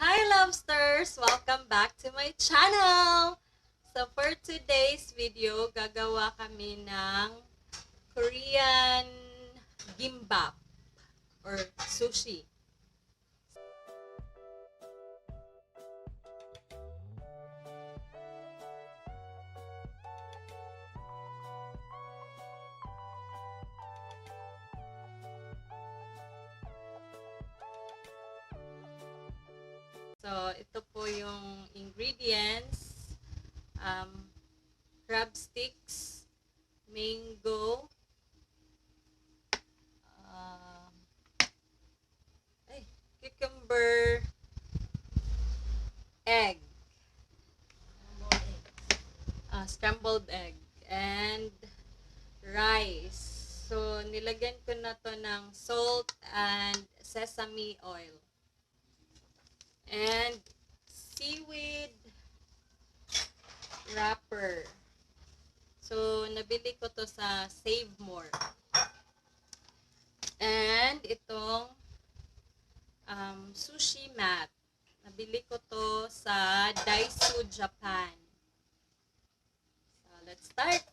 Hi Lobsters! Welcome back to my channel! So for today's video, gagawa kami ng Korean Gimbap or sushi. So ito po yung ingredients. Crab sticks, mango, um, cucumber, egg, scrambled egg, and rice. So, nilagyan ko na to ng salt and sesame oil. And seaweed wrapper. So, nabili ko to sa Save More. And itong sushi mat. Nabili ko to sa Daiso, Japan. So, let's start.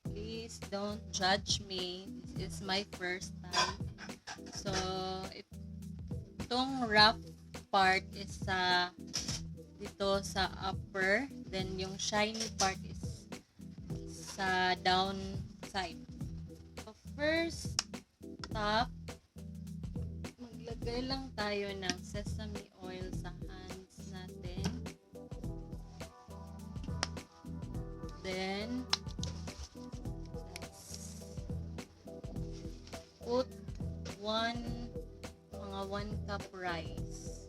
Please don't judge me. This is my first time. So, itong rough part is dito sa upper. Then, yung shiny part is sa down side. So, first stop, maglagay lang tayo ng sesame oil sa hands natin. Then, put mga 1 cup rice.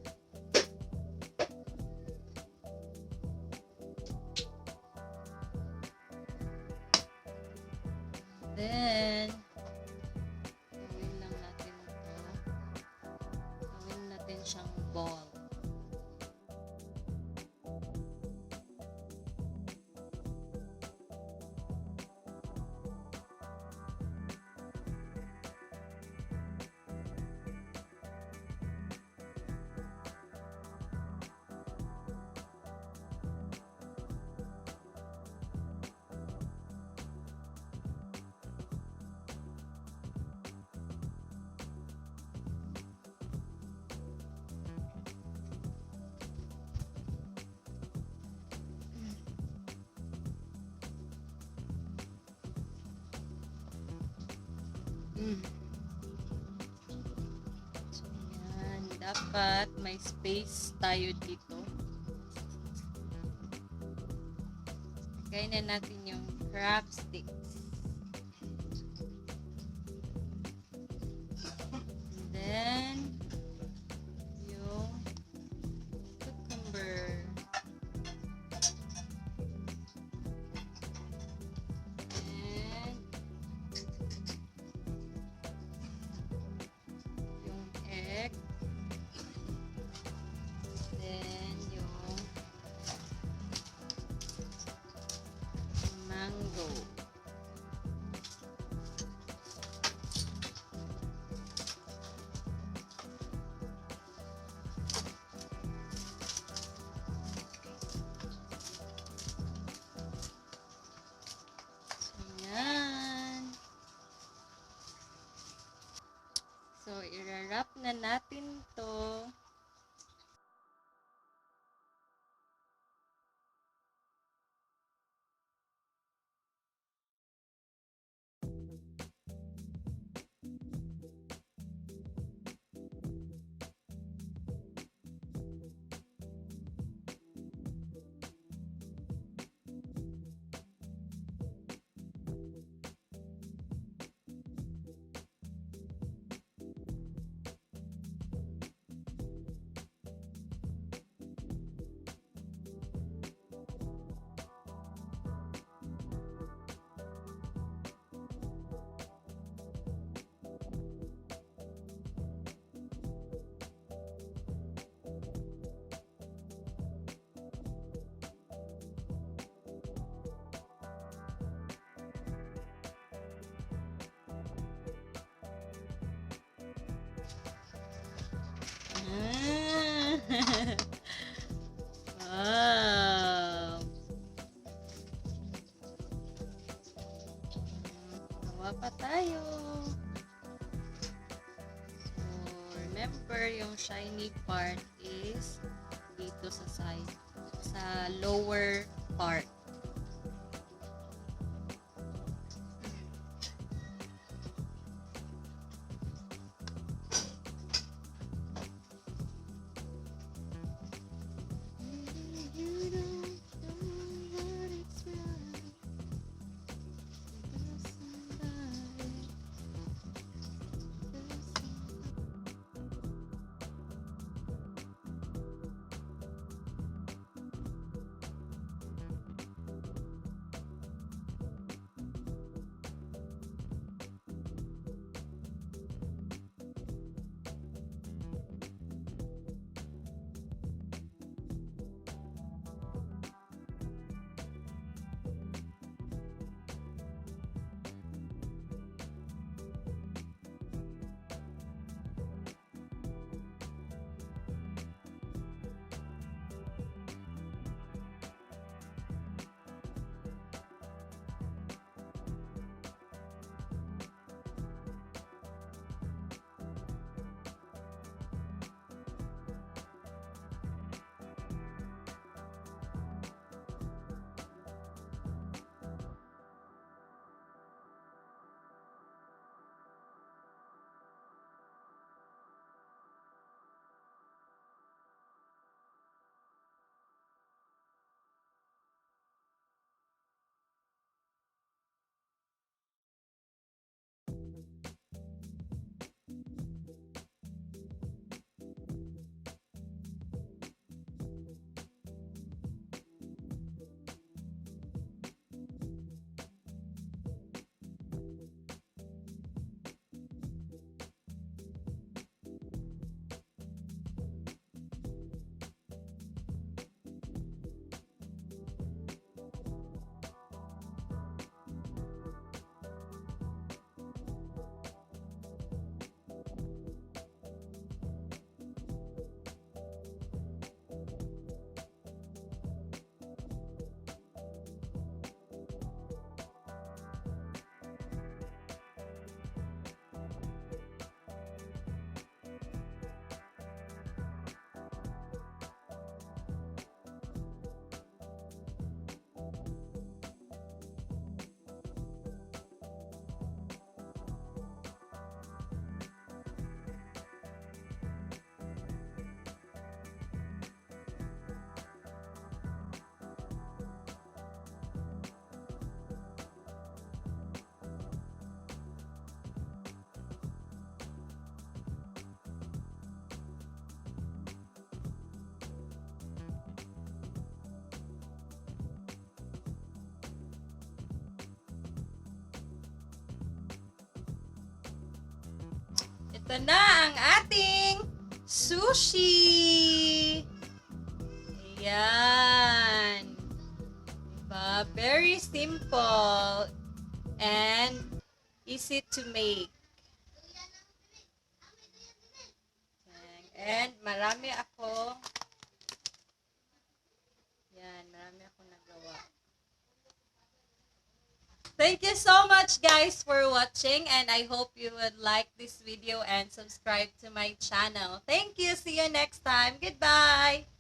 Then, gawin lang natin ito. Gawin natin siyang ball. So, yan. Dapat may space tayo dito. Lagay na natin yung crab sticks. And then, yung cucumber. And yung egg. Then, yung mango. shiny part is dito sa side, sa lower part. Ito na ang ating sushi! Ayan! Diba? Very simple and easy to make. And marami ako nagawa. Thank you so much guys for watching, and I hope you would like this video and subscribe to my channel. Thank you. See you next time. Goodbye.